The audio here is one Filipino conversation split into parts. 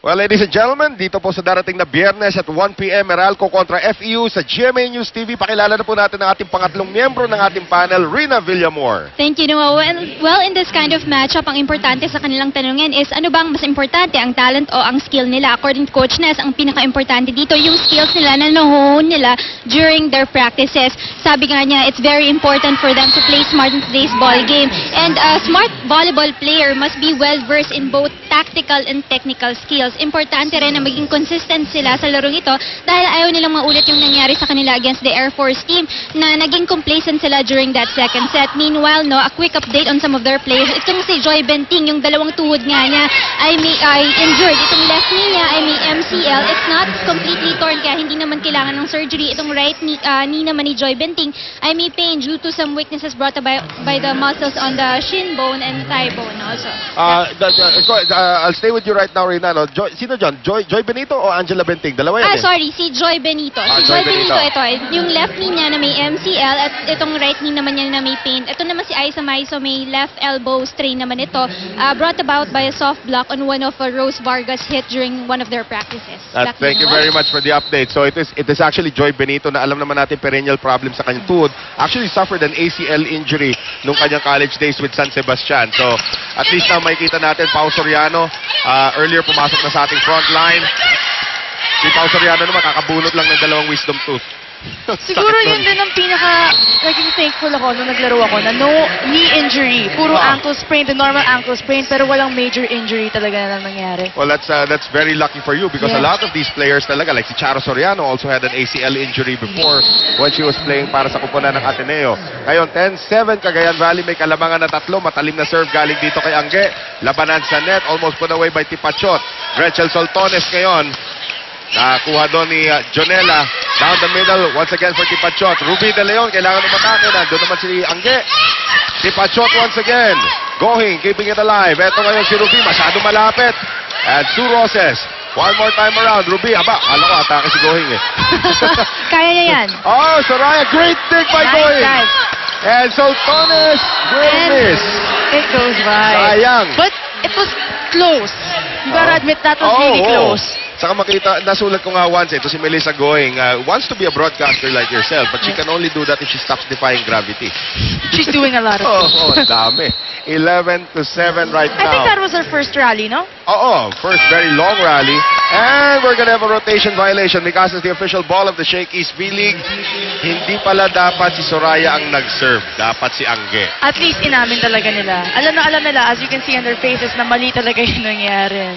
Well, ladies and gentlemen, dito po sa darating na Biyernes at 1 p.m. Meralco kontra FEU sa GMA News TV. Pakilala na po natin ang ating pangatlong miyembro ng ating panel, Rina Villamor. Thank you, Noah. Well, in this kind of matchup, ang importante sa kanilang tanungin is ano bang mas importante, ang talent o ang skill nila? According to Coach Ness, ang pinaka-importante dito yung skills nila na nahuhon nila during their practices. Sabi nga niya, it's very important for them to play smart in today's ball game. And a smart volleyball player must be well-versed in both tactical and technical skills. Importante rin na maging consistent sila sa larong ito dahil ayaw nilang maulit yung nangyari sa kanila against the Air Force team na naging complacent sila during that second set. Meanwhile, no, a quick update on some of their players. Itong si Joy Benting, yung dalawang tuhod nga niya ay injured. Itong left knee niya ay may MCL. It's not completely torn kaya hindi naman kailangan ng surgery. Itong right knee naman ni Joy Benting ay may pain due to some weaknesses brought by the muscles on the shin bone and thigh bone also. I'll stay with you right now, Rina. No? Sino dyan? Joy Benito o Angela Benting? Dalawa yan Sorry, si Joy Benito. Si Joy Benito, ito. Yung left knee niya na may MCL at itong right knee naman niya na may pain. Ito naman si Aiza Maiso, may left elbow strain naman ito. Brought about by a soft block on one of Rose Vargas' hit during one of their practices. Thank you very much for the update. So it is actually Joy Benito na alam naman natin perennial problem sa kanyang tuhod. Actually suffered an ACL injury nung kanyang college days with San Sebastian. So at least na makikita natin Pao Soriano. Earlier pumasok na sa ating front line. Si Pao Soriano naman kakabunot lang ng dalawang wisdom tooth. Siguro yun din ang naging thankful ako nung naglaro ako na no knee injury. Puro ankle sprain, the normal ankle sprain, pero walang major injury talaga na nangyari. Well, that's very lucky for you because a lot of these players talaga, like si Charo Soriano also had an ACL injury before when she was playing para sa kupunan ng Ateneo. Ngayon, 10-7, Cagayan Valley may kalamangan na tatlo. Matalim na serve galing dito kay Angge. Labanan sa net, almost put away by Tipachot. Rachel Soltones ngayon. Nakakuha doon ni Jonella. Down the middle, once again for Tipachot. Ruby De Leon, kailangan umatake na. Doon naman si Angge. Tipachot once again. Going, keeping it alive. Eto ngayon si Ruby, masyado malapit. And Sue Roses. One more time around. Ruby, alam ko, atake si Going eh. Kaya niya yan. Oh, Soraya, great dig by Going. Nice. And Soltones, great miss. It goes by. Sayang. But it was close. You gotta admit that was really close. Saka makita, nasulat ko nga once, ito si Melissa Going, wants to be a broadcaster like yourself, but she can only do that if she stops defying gravity. She's doing a lot of things. Dami. 11-7 right now. I think that was her first rally, no? First very long rally. And we're gonna have a rotation violation because it's the official ball of the Sheikh East V-League. Hindi pala dapat si Soraya ang nag-serve. Dapat si Angge. At least inamin talaga nila. Alam nila, as you can see on their faces, na mali talaga yung nangyari.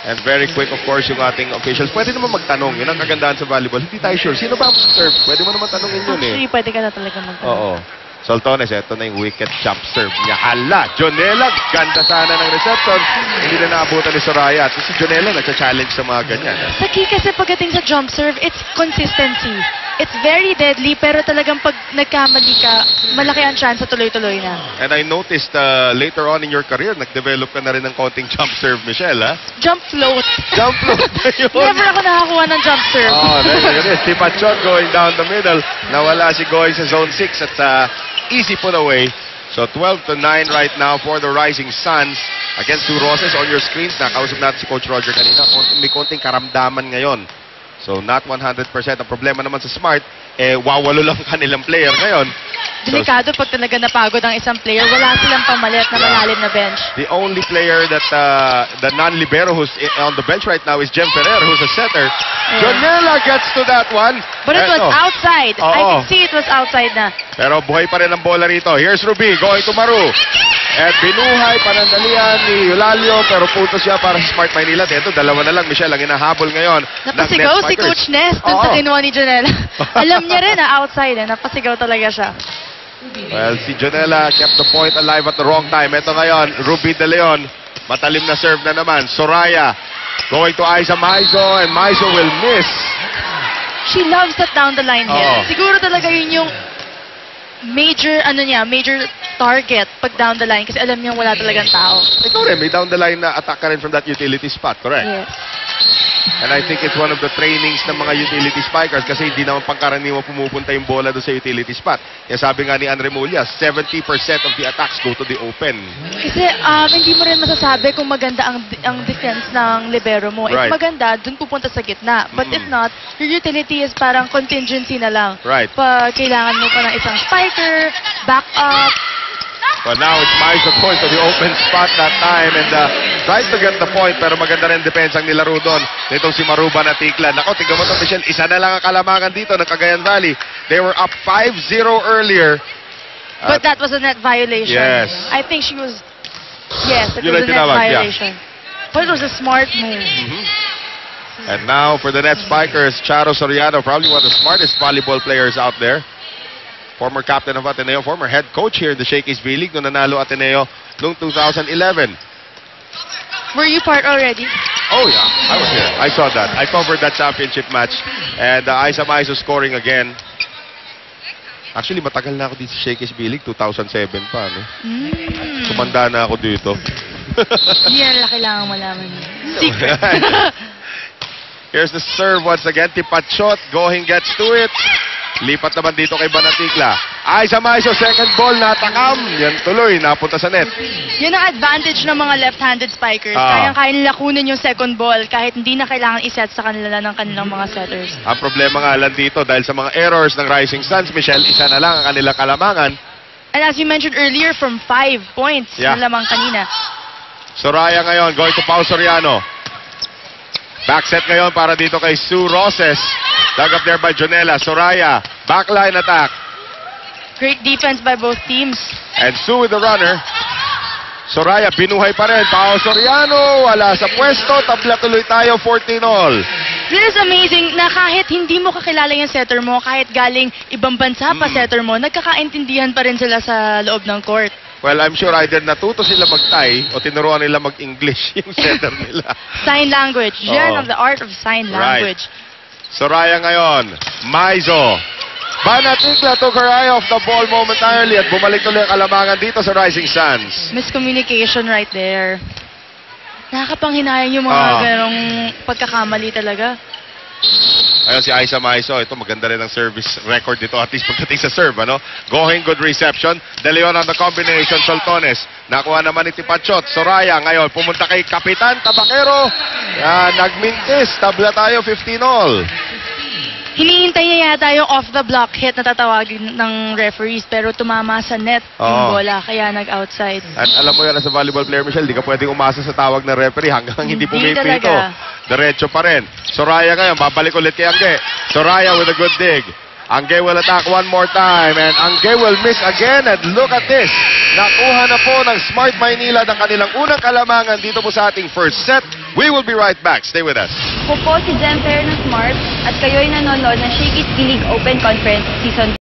And very quick, of course, yung ating officials. Pwede naman magtanong. Yun ang kagandahan sa volleyball. Hindi tayo sure. Sino ba ang serve? Pwede mo naman tanongin yun Actually, pwede ka na talaga magtanong. Soltones, eto na yung wicked jump serve niya. Hala! Jonella, ganda sana ng reception. Hindi na naabutan ni Soraya. At si Jonella, nagsa-challenge sa mga ganyan. Sa key kasi pagdating sa jump serve, it's consistency. It's very deadly, pero talagang pag nagkamali ka, malaki ang chance sa tuloy-tuloy na. And I noticed later on in your career, nag-develop ka na rin ng konting jump serve, Michelle, ha? Jump float. Jump float na yun. Never ako nakakuha ng jump serve. There it is. Tipachot going down the middle. Nawala si Going sa zone 6 at easy put away. So 12-9 right now for the Rising Suns against Sue Roses on your screens. Nakausap natin si Coach Roger kanina. May konting karamdaman ngayon. So not 100%. Ang problema naman sa Smart, wawalo lang kanilang player ngayon. Delikado pag talaga napagod ang isang player. Wala silang pamalit na malalim na bench. The only player that, the non-libero who's on the bench right now is Jem Ferrer, who's a setter. Jonella gets to that one. But it was outside. I can see it was outside na. Pero buhay pa rin ang bola rito. Here's Ruby going to Maru. At binuhay, panandalian ni Eulalio, pero puto siya para sa Smart Maynila. Ito, dalawa na lang, Michelle, ang inahabol ngayon. Napasigaw si Coach Ness dun sa kinuha ni Jonella. Alam niya rin na outside, napasigaw talaga siya. Well, si Jonella kept the point alive at the wrong time. Ito ngayon, Ruby De Leon, matalim na serve na naman. Soraya going to Aiza Maiso, and Maiso will miss. She loves that down the line hit. Siguro talaga yun yung major target pag down the line kasi alam niyang wala talagang tao. Ikaw rin, may down the line na attack ka rin from that utility spot, correct? Yes. And I think it's one of the trainings ng mga utility spikers kasi hindi naman pangkaraniwan pumupunta yung bola doon sa utility spot. Kaya sabi nga ni Andre Mulya, 70% of the attacks go to the open. Kasi hindi mo rin masasabi kung maganda ang defense ng libero mo. Right. If maganda, dun pupunta sa gitna. But if not, your utility is parang contingency na lang. Right. Pag kailangan mo pa ng isang spiker, back up. But now it's Maiso going to the open spot that time and tries to get the point pero maganda rin depensa ang nilaro doon nitong si Maruban at Tiklan. Ako, tignan mo ito, Michelle, isa na lang ang kalamangan dito ng Cagayan Valley. They were up 5-0 earlier. But that was a net violation. Yes. I think she was... Yes, it Yun was ang a net tinawag, yeah. violation. But it was a smart move. And now for the net spikers, Charo Soriano, probably one of the smartest volleyball players out there. Former captain of Ateneo, former head coach here in the Shakey's V-League nung nanalo Ateneo noong 2011. Were you part already? Oh yeah, I was here. I saw that. I covered that championship match. And Isa Maiso scoring again. Actually, matagal na ako dito sa Shakey's V-League, 2007 pa. No? Tumanda na ako dito. Yan lang kailangan malaman. Secret. Here's the serve once again. Tipachot, Gohing gets to it. Lipat naman dito kay Banatikla. Isa Maiso, second ball, natakam. Yan tuloy, napunta sa net. Yan ang advantage ng mga left-handed spikers. Ah. Kaya nila kunin yung second ball kahit hindi na kailangan iset sa kanila ng kanilang mga setters. Ang problema nga lang dito, dahil sa mga errors ng Rising Suns, Michelle, isa na lang ang kanilang kalamangan. And as you mentioned earlier, from 5 points Yeah. na lamang kanina. Soraya ngayon, going to Pau Soriano. Backset ngayon para dito kay Sue Roses. Dug up there by Jonella. Soraya, backline attack. Great defense by both teams. And Sue with the runner. Soraya, binuhay pa rin. Pau Soriano, wala sa pwesto. Tabla tuloy tayo, 14-all. This is amazing na kahit hindi mo kakilala yung setter mo, kahit galing ibang bansa pa setter mo, nagkakaintindihan pa rin sila sa loob ng court. Well, I'm sure either natuto sila mag-Thai o tinuruan nila mag-English yung setter nila. Sign language. Yan Oo. of the art of sign language. Soraya ngayon, Maiso. Banatikla took her eye off the ball momentarily at bumalik tuloy ang kalamangan dito sa Rising Suns. Miscommunication right there. Nakakapanghinayang yung mga ganong pagkakamali talaga. Ayun si Isa Maiso, ito maganda rin ang service record dito at least pagdating sa serve, ano? Going good reception. De Leon on the combination, Soltones. Nakuha naman ni Tipachot. Soraya ngayon, pumunta kay Kapitan Tabakero. Yan, nagmintis. Tabla tayo, 15-all. Hinihintay niya yata yung off-the-block hit na tatawagin ng referees pero tumama sa net yung bola kaya nag-outside. At alam mo yan, as a volleyball player, Michelle, di ka pwedeng umasa sa tawag ng referee hanggang hindi pumipito. talaga. Diretso pa rin. Soraya ngayon, babalik ulit kay Angge. Soraya with a good dig. Angge will attack one more time and Angge will miss again and look at this. Nakuha na po ng Smart Maynila ng kanilang unang kalamangan dito po sa ating first set. We will be right back. Stay with us. Ako po si Jem Fair ng Smart at kayo'y nanonood ng Shakey's V-League Open Conference Season